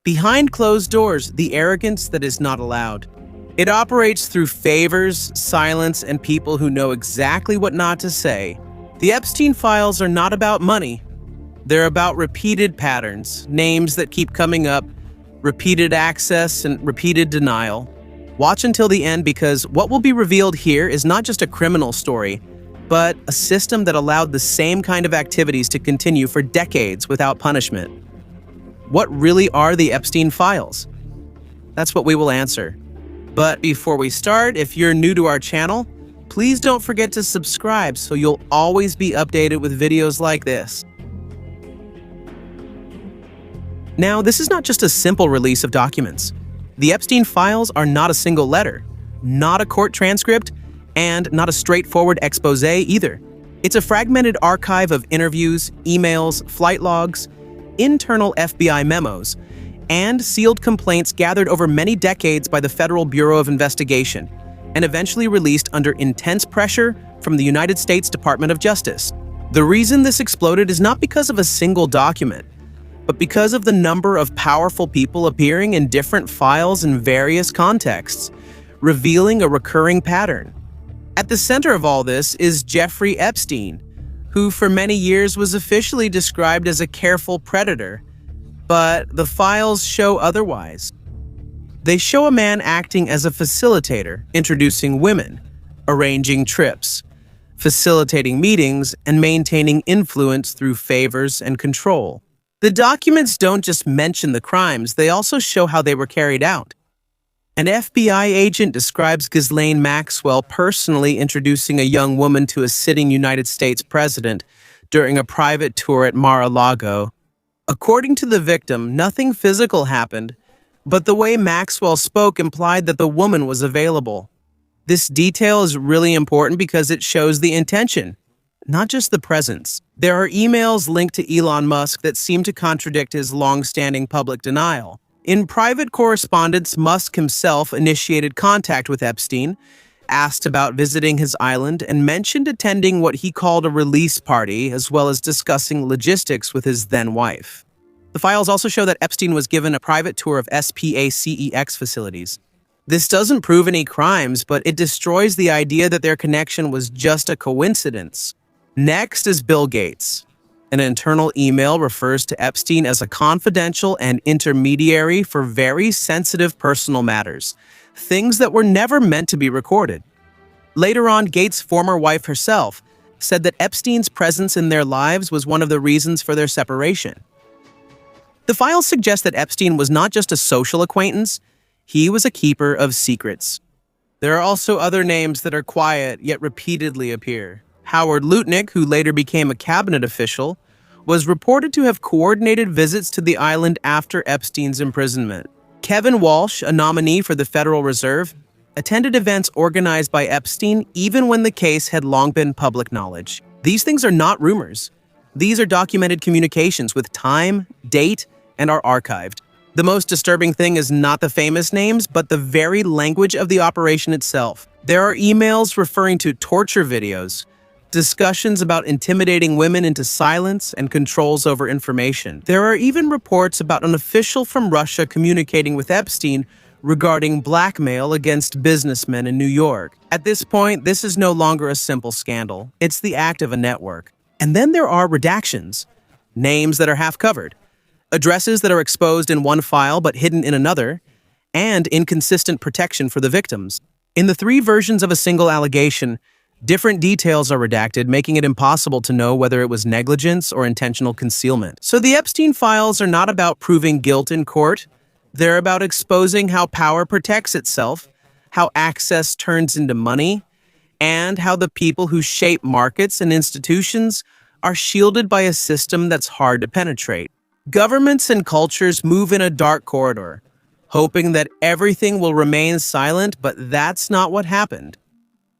Behind closed doors, the arrogance that is not allowed. It operates through favors, silence, and people who know exactly what not to say. The Epstein files are not about money. They're about repeated patterns, names that keep coming up, repeated access, and repeated denial. Watch until the end because what will be revealed here is not just a criminal story, but a system that allowed the same kind of activities to continue for decades without punishment. What really are the Epstein files? That's what we will answer. But before we start, if you're new to our channel, please don't forget to subscribe so you'll always be updated with videos like this. Now, this is not just a simple release of documents. The Epstein files are not a single letter, not a court transcript, and not a straightforward expose either. It's a fragmented archive of interviews, emails, flight logs, internal FBI memos, and sealed complaints gathered over many decades by the Federal Bureau of Investigation and eventually released under intense pressure from the United States Department of Justice. The reason this exploded is not because of a single document, but because of the number of powerful people appearing in different files in various contexts, revealing a recurring pattern. At the center of all this is Jeffrey Epstein, who for many years was officially described as a careful predator, but the files show otherwise. They show a man acting as a facilitator, introducing women, arranging trips, facilitating meetings, and maintaining influence through favors and control. The documents don't just mention the crimes, they also show how they were carried out. An FBI agent describes Ghislaine Maxwell personally introducing a young woman to a sitting United States president during a private tour at Mar-a-Lago. According to the victim, nothing physical happened, but the way Maxwell spoke implied that the woman was available. This detail is really important because it shows the intention, not just the presence. There are emails linked to Elon Musk that seem to contradict his long-standing public denial. In private correspondence, Musk himself initiated contact with Epstein, asked about visiting his island, and mentioned attending what he called a release party, as well as discussing logistics with his then-wife. The files also show that Epstein was given a private tour of SPACEX facilities. This doesn't prove any crimes, but it destroys the idea that their connection was just a coincidence. Next is Bill Gates. An internal email refers to Epstein as a confidential and intermediary for very sensitive personal matters, things that were never meant to be recorded. Later on, Gates' former wife herself said that Epstein's presence in their lives was one of the reasons for their separation. The files suggest that Epstein was not just a social acquaintance, he was a keeper of secrets. There are also other names that are quiet yet repeatedly appear. Howard Lutnik, who later became a cabinet official, was reported to have coordinated visits to the island after Epstein's imprisonment. Kevin Walsh, a nominee for the Federal Reserve, attended events organized by Epstein even when the case had long been public knowledge. These things are not rumors. These are documented communications with time, date, and are archived. The most disturbing thing is not the famous names, but the very language of the operation itself. There are emails referring to torture videos, discussions about intimidating women into silence and controls over information. There are even reports about an official from Russia communicating with Epstein regarding blackmail against businessmen in New York. At this point, this is no longer a simple scandal. It's the act of a network. And then there are redactions, names that are half covered, addresses that are exposed in one file but hidden in another, and inconsistent protection for the victims. In the three versions of a single allegation, different details are redacted, making it impossible to know whether it was negligence or intentional concealment. So the Epstein files are not about proving guilt in court. They're about exposing how power protects itself, how access turns into money, and how the people who shape markets and institutions are shielded by a system that's hard to penetrate. Governments and cultures move in a dark corridor, hoping that everything will remain silent, but that's not what happened.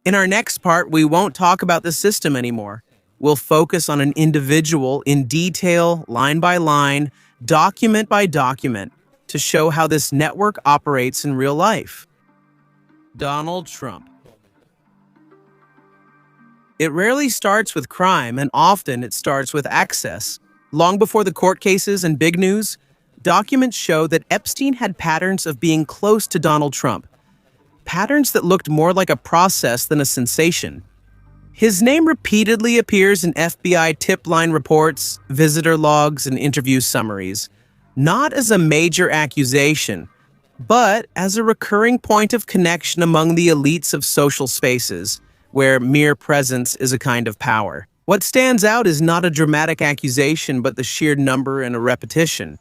In our next part, we won't talk about the system anymore. We'll focus on an individual in detail, line by line, document by document, to show how this network operates in real life. Donald Trump. It rarely starts with crime, and often it starts with access. Long before the court cases and big news, documents show that Epstein had patterns of being close to Donald Trump, patterns that looked more like a process than a sensation. His name repeatedly appears in FBI tip line reports, visitor logs, and interview summaries, not as a major accusation, but as a recurring point of connection among the elites of social spaces, where mere presence is a kind of power. What stands out is not a dramatic accusation, but the sheer number and a repetition.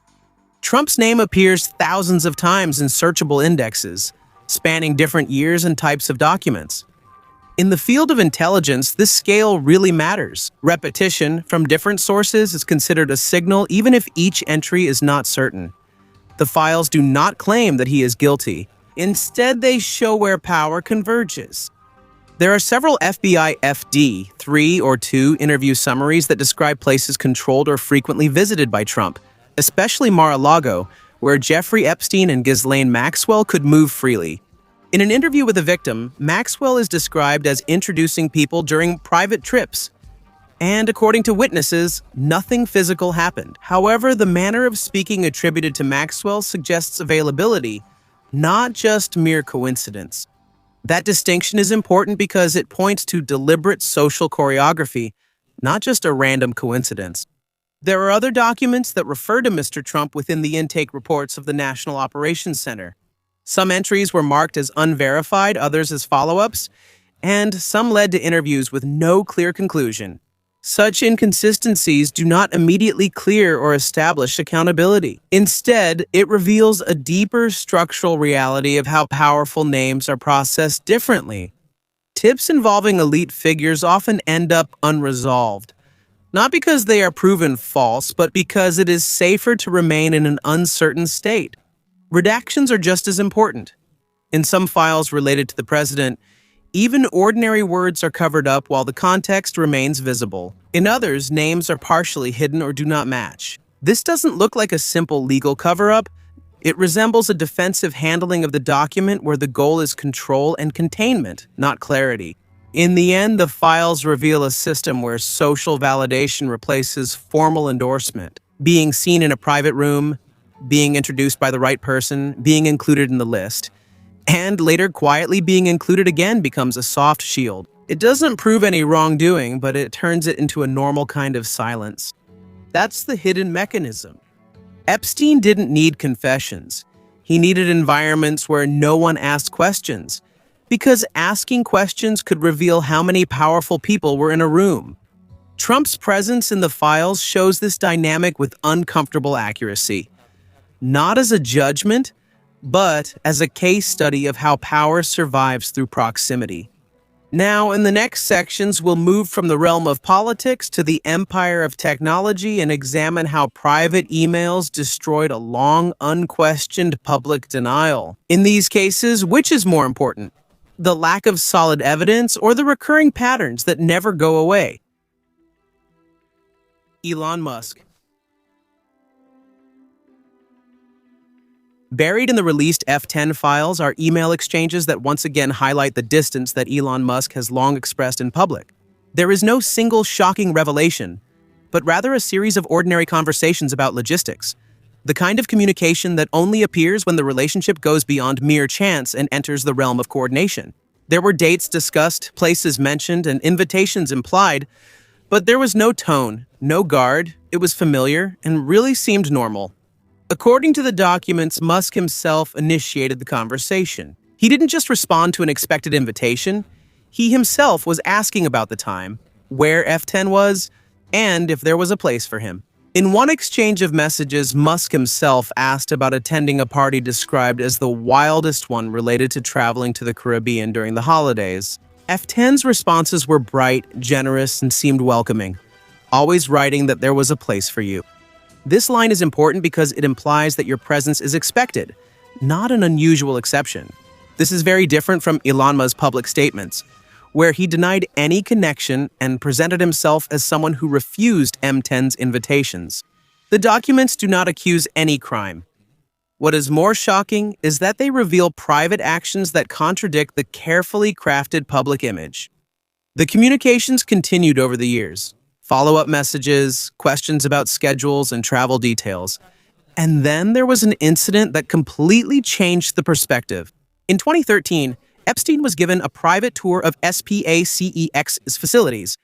Trump's name appears thousands of times in searchable indexes, spanning different years and types of documents. In the field of intelligence, this scale really matters. Repetition from different sources is considered a signal even if each entry is not certain. The files do not claim that he is guilty. Instead, they show where power converges. There are several FBI FD 3 or 2 interview summaries that describe places controlled or frequently visited by Trump, especially Mar-a-Lago, where Jeffrey Epstein and Ghislaine Maxwell could move freely. In an interview with a victim, Maxwell is described as introducing people during private trips. And according to witnesses, nothing physical happened. However, the manner of speaking attributed to Maxwell suggests availability, not just mere coincidence. That distinction is important because it points to deliberate social choreography, not just a random coincidence. There are other documents that refer to Mr. Trump within the intake reports of the National Operations Center. Some entries were marked as unverified, others as follow-ups, and some led to interviews with no clear conclusion. Such inconsistencies do not immediately clear or establish accountability. Instead, it reveals a deeper structural reality of how powerful names are processed differently. Tips involving elite figures often end up unresolved, not because they are proven false, but because it is safer to remain in an uncertain state. Redactions are just as important. In some files related to the president, even ordinary words are covered up while the context remains visible. In others, names are partially hidden or do not match. This doesn't look like a simple legal cover-up. It resembles a defensive handling of the document where the goal is control and containment, not clarity. In the end, the files reveal a system where social validation replaces formal endorsement. Being seen in a private room, being introduced by the right person, being included in the list, and later quietly being included again becomes a soft shield. It doesn't prove any wrongdoing, but it turns it into a normal kind of silence. That's the hidden mechanism. Epstein didn't need confessions. He needed environments where no one asked questions, because asking questions could reveal how many powerful people were in a room. Trump's presence in the files shows this dynamic with uncomfortable accuracy. Not as a judgment, but as a case study of how power survives through proximity. Now, in the next sections, we'll move from the realm of politics to the empire of technology and examine how private emails destroyed a long, unquestioned public denial. In these cases, which is more important? The lack of solid evidence or the recurring patterns that never go away? Elon Musk. Buried in the released F10 files are email exchanges that once again highlight the distance that Elon Musk has long expressed in public. There is no single shocking revelation, but rather a series of ordinary conversations about logistics, the kind of communication that only appears when the relationship goes beyond mere chance and enters the realm of coordination. There were dates discussed, places mentioned, and invitations implied, but there was no tone, no guard. It was familiar and really seemed normal. According to the documents, Musk himself initiated the conversation. He didn't just respond to an expected invitation. He himself was asking about the time, where F10 was, and if there was a place for him. In one exchange of messages, Musk himself asked about attending a party described as the wildest one related to traveling to the Caribbean during the holidays. F10's responses were bright, generous, and seemed welcoming, always writing that there was a place for you. This line is important because it implies that your presence is expected, not an unusual exception. This is very different from Elon Musk's public statements, where he denied any connection and presented himself as someone who refused M10's invitations. The documents do not accuse any crime. What is more shocking is that they reveal private actions that contradict the carefully crafted public image. The communications continued over the years. Follow-up messages, questions about schedules and travel details. And then there was an incident that completely changed the perspective. In 2013, Epstein was given a private tour of SPACEX's facilities.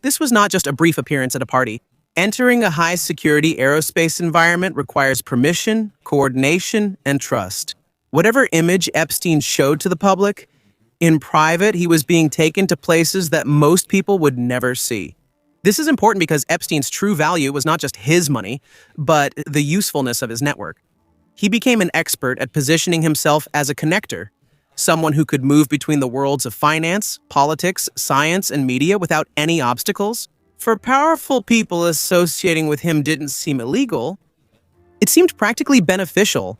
This was not just a brief appearance at a party. Entering a high-security aerospace environment requires permission, coordination, and trust. Whatever image Epstein showed to the public, in private, he was being taken to places that most people would never see. This is important because Epstein's true value was not just his money, but the usefulness of his network. He became an expert at positioning himself as a connector, someone who could move between the worlds of finance, politics, science, and media without any obstacles. For powerful people, associating with him didn't seem illegal. It seemed practically beneficial.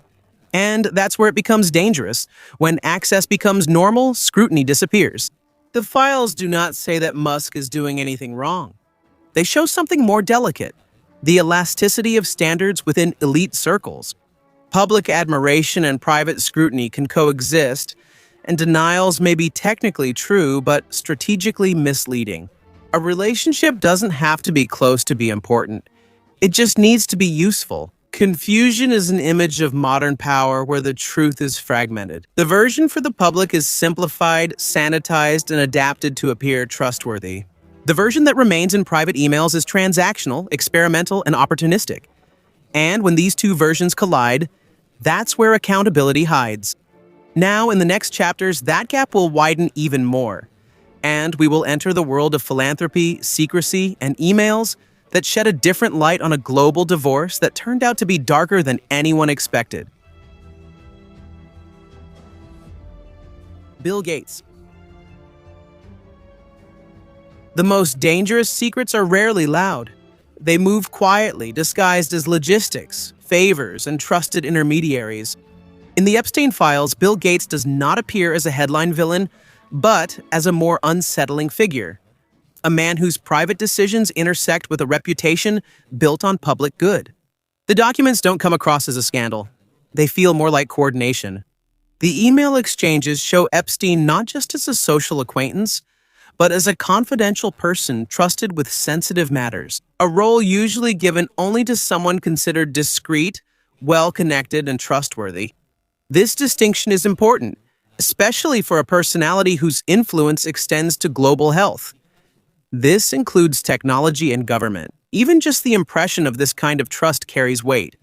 And that's where it becomes dangerous. When access becomes normal, scrutiny disappears. The files do not say that Musk is doing anything wrong. They show something more delicate: the elasticity of standards within elite circles. Public admiration and private scrutiny can coexist, and denials may be technically true but strategically misleading. A relationship doesn't have to be close to be important. It just needs to be useful. Confusion is an image of modern power where the truth is fragmented. The version for the public is simplified, sanitized, and adapted to appear trustworthy. The version that remains in private emails is transactional, experimental, and opportunistic. And when these two versions collide, that's where accountability hides. Now, in the next chapters, that gap will widen even more. And we will enter the world of philanthropy, secrecy, and emails that shed a different light on a global divorce that turned out to be darker than anyone expected. Bill Gates. The most dangerous secrets are rarely loud. They move quietly, disguised as logistics, favors, and trusted intermediaries. In the Epstein files, Bill Gates does not appear as a headline villain, but as a more unsettling figure. A man whose private decisions intersect with a reputation built on public good. The documents don't come across as a scandal. They feel more like coordination. The email exchanges show Epstein not just as a social acquaintance, but as a confidential person trusted with sensitive matters, a role usually given only to someone considered discreet, well-connected, and trustworthy. This distinction is important, especially for a personality whose influence extends to global health. This includes technology and government. Even just the impression of this kind of trust carries weight.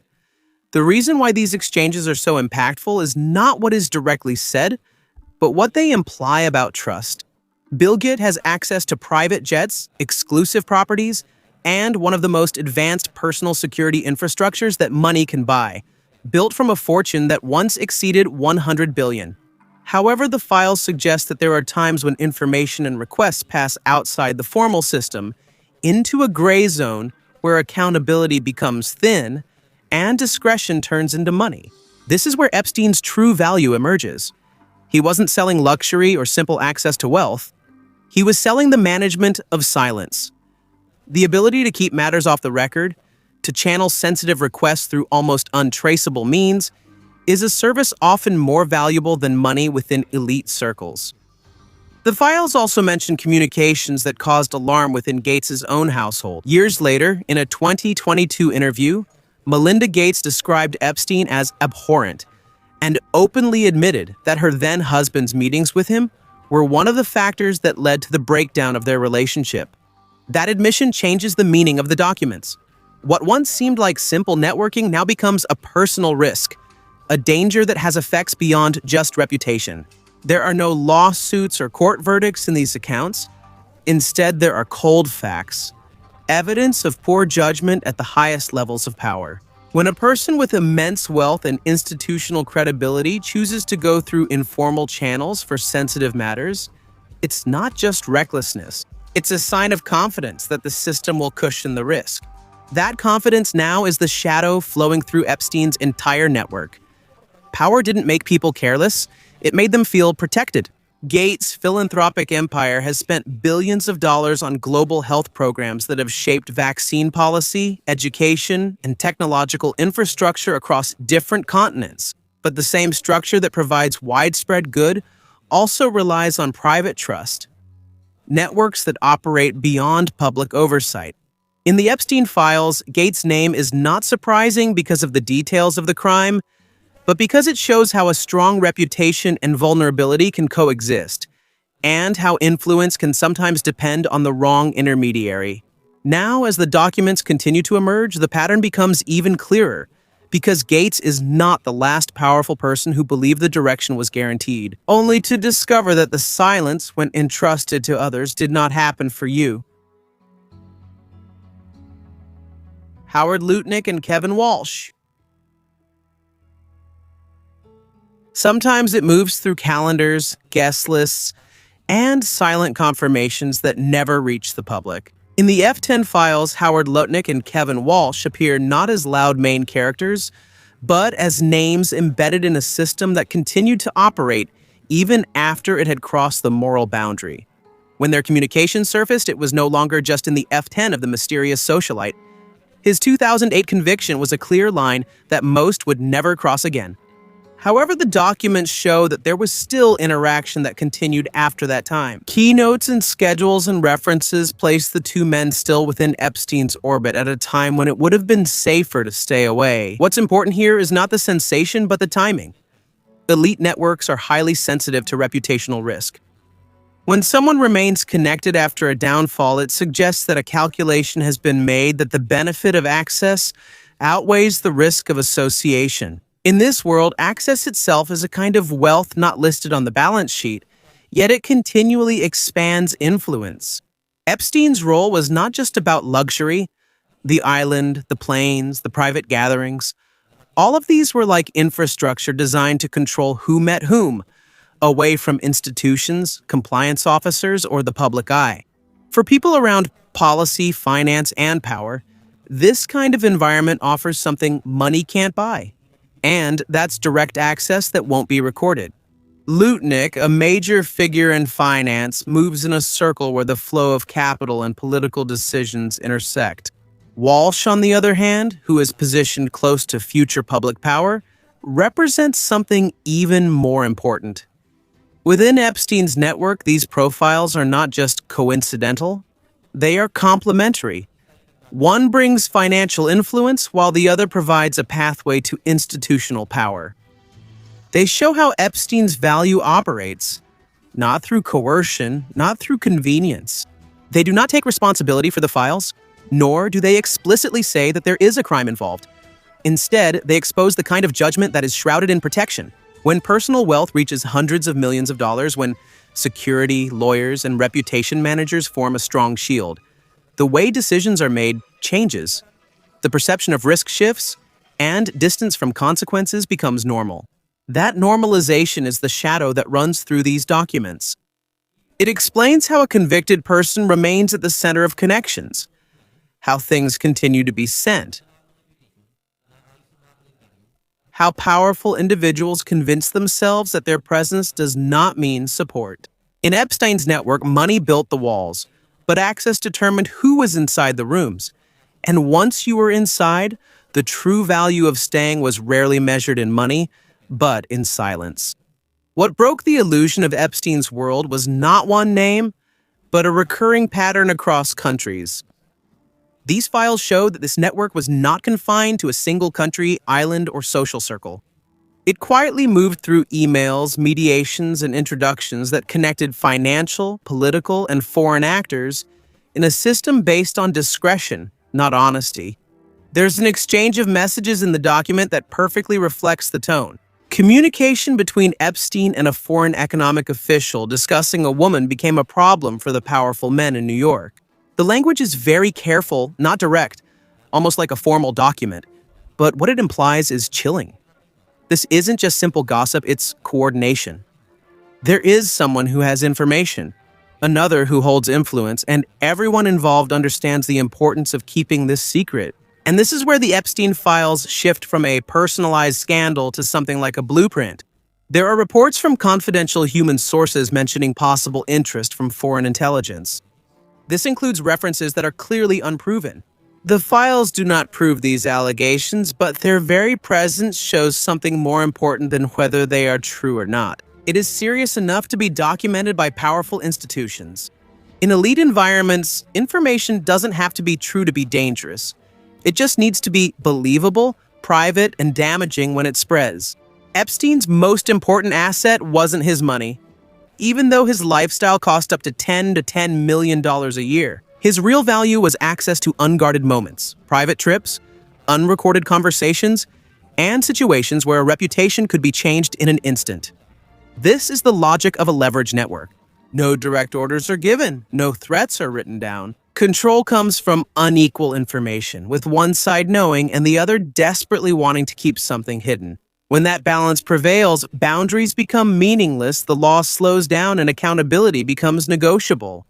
The reason why these exchanges are so impactful is not what is directly said, but what they imply about trust. Bill Gates has access to private jets, exclusive properties, and one of the most advanced personal security infrastructures that money can buy, built from a fortune that once exceeded $100 billion. However, the files suggest that there are times when information and requests pass outside the formal system into a gray zone where accountability becomes thin and discretion turns into money. This is where Epstein's true value emerges. He wasn't selling luxury or simple access to wealth. He was selling the management of silence. The ability to keep matters off the record, to channel sensitive requests through almost untraceable means, is a service often more valuable than money within elite circles. The files also mention communications that caused alarm within Gates' own household. Years later, in a 2022 interview, Melinda Gates described Epstein as abhorrent and openly admitted that her then-husband's meetings with him were one of the factors that led to the breakdown of their relationship. That admission changes the meaning of the documents. What once seemed like simple networking now becomes a personal risk, a danger that has effects beyond just reputation. There are no lawsuits or court verdicts in these accounts. Instead, there are cold facts, evidence of poor judgment at the highest levels of power. When a person with immense wealth and institutional credibility chooses to go through informal channels for sensitive matters, it's not just recklessness. It's a sign of confidence that the system will cushion the risk. That confidence now is the shadow flowing through Epstein's entire network. Power didn't make people careless, it made them feel protected. Gates' philanthropic empire has spent billions of dollars on global health programs that have shaped vaccine policy, education, and technological infrastructure across different continents. But the same structure that provides widespread good also relies on private trust, networks that operate beyond public oversight. In the Epstein files, Gates' name is not surprising because of the details of the crime, but because it shows how a strong reputation and vulnerability can coexist, and how influence can sometimes depend on the wrong intermediary. Now, as the documents continue to emerge, the pattern becomes even clearer, because Gates is not the last powerful person who believed the direction was guaranteed, only to discover that the silence, when entrusted to others, did not happen for you. Howard Lutnik and Kevin Walsh. Sometimes it moves through calendars, guest lists, and silent confirmations that never reach the public. In the F10 files, Howard Lutnik and Kevin Walsh appear not as loud main characters, but as names embedded in a system that continued to operate even after it had crossed the moral boundary. When their communication surfaced, it was no longer just in the F10 of the mysterious socialite. His 2008 conviction was a clear line that most would never cross again. However, the documents show that there was still interaction that continued after that time. Keynotes and schedules and references place the two men still within Epstein's orbit at a time when it would have been safer to stay away. What's important here is not the sensation, but the timing. Elite networks are highly sensitive to reputational risk. When someone remains connected after a downfall, it suggests that a calculation has been made that the benefit of access outweighs the risk of association. In this world, access itself is a kind of wealth not listed on the balance sheet, yet it continually expands influence. Epstein's role was not just about luxury, the island, the planes, the private gatherings. All of these were like infrastructure designed to control who met whom, away from institutions, compliance officers, or the public eye. For people around policy, finance, and power, this kind of environment offers something money can't buy. And that's direct access that won't be recorded. Lutnik, a major figure in finance, moves in a circle where the flow of capital and political decisions intersect. Walsh, on the other hand, who is positioned close to future public power, represents something even more important. Within Epstein's network, these profiles are not just coincidental, they are complementary. One brings financial influence, while the other provides a pathway to institutional power. They show how Epstein's value operates, not through coercion, not through convenience. They do not take responsibility for the files, nor do they explicitly say that there is a crime involved. Instead, they expose the kind of judgment that is shrouded in protection. When personal wealth reaches hundreds of millions of dollars, when security, lawyers, and reputation managers form a strong shield, the way decisions are made changes. The perception of risk shifts, and distance from consequences becomes normal. That normalization is the shadow that runs through these documents. It explains how a convicted person remains at the center of connections, how things continue to be sent, how powerful individuals convince themselves that their presence does not mean support. In Epstein's network, money built the walls, but access determined who was inside the rooms. And once you were inside, the true value of staying was rarely measured in money, but in silence. What broke the illusion of Epstein's world was not one name, but a recurring pattern across countries. These files show that this network was not confined to a single country, island, or social circle. It quietly moved through emails, mediations, and introductions that connected financial, political, and foreign actors in a system based on discretion, not honesty. There's an exchange of messages in the document that perfectly reflects the tone. Communication between Epstein and a foreign economic official discussing a woman became a problem for the powerful men in New York. The language is very careful, not direct, almost like a formal document, but what it implies is chilling. This isn't just simple gossip, it's coordination. There is someone who has information, another who holds influence, and everyone involved understands the importance of keeping this secret. And this is where the Epstein files shift from a personalized scandal to something like a blueprint. There are reports from confidential human sources mentioning possible interest from foreign intelligence. This includes references that are clearly unproven. The files do not prove these allegations, but their very presence shows something more important than whether they are true or not. It is serious enough to be documented by powerful institutions. In elite environments, information doesn't have to be true to be dangerous. It just needs to be believable, private, and damaging when it spreads. Epstein's most important asset wasn't his money. Even though his lifestyle cost up to $10 million a year, his real value was access to unguarded moments, private trips, unrecorded conversations, and situations where a reputation could be changed in an instant. This is the logic of a leverage network. No direct orders are given, no threats are written down. Control comes from unequal information, with one side knowing and the other desperately wanting to keep something hidden. When that balance prevails, boundaries become meaningless, the law slows down, and accountability becomes negotiable.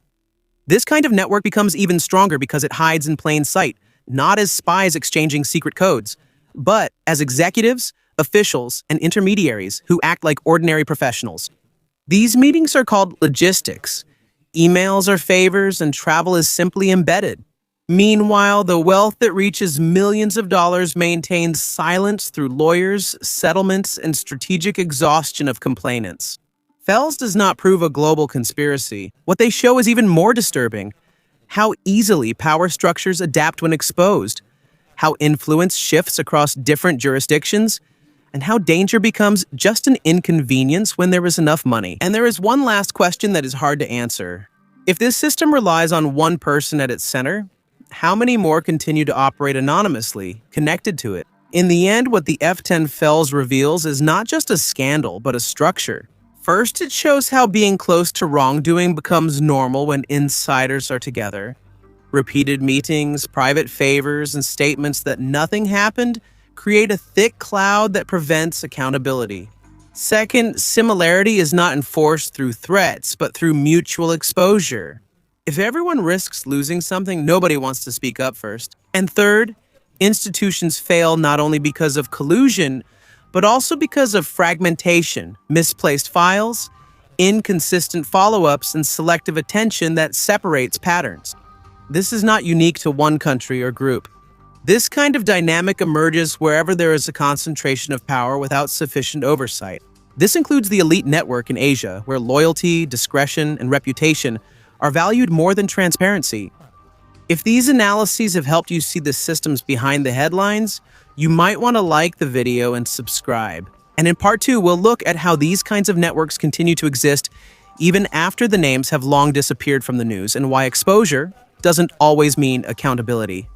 This kind of network becomes even stronger because it hides in plain sight, not as spies exchanging secret codes, but as executives, officials, and intermediaries who act like ordinary professionals. These meetings are called logistics. Emails are favors, and travel is simply embedded. Meanwhile, the wealth that reaches millions of dollars maintains silence through lawyers, settlements, and strategic exhaustion of complainants. Fels does not prove a global conspiracy. What they show is even more disturbing. How easily power structures adapt when exposed, how influence shifts across different jurisdictions, and how danger becomes just an inconvenience when there is enough money. And there is one last question that is hard to answer. If this system relies on one person at its center, how many more continue to operate anonymously, connected to it? In the end, what the F10 Fels reveals is not just a scandal, but a structure. First, it shows how being close to wrongdoing becomes normal when insiders are together. Repeated meetings, private favors, and statements that nothing happened create a thick cloud that prevents accountability. Second, similarity is not enforced through threats, but through mutual exposure. If everyone risks losing something, nobody wants to speak up first. And third, institutions fail not only because of collusion, but also because of fragmentation, misplaced files, inconsistent follow-ups, and selective attention that separates patterns. This is not unique to one country or group. This kind of dynamic emerges wherever there is a concentration of power without sufficient oversight. This includes the elite network in Asia, where loyalty, discretion, and reputation are valued more than transparency. If these analyses have helped you see the systems behind the headlines, you might want to like the video and subscribe. And in part 2, we'll look at how these kinds of networks continue to exist even after the names have long disappeared from the news, and why exposure doesn't always mean accountability.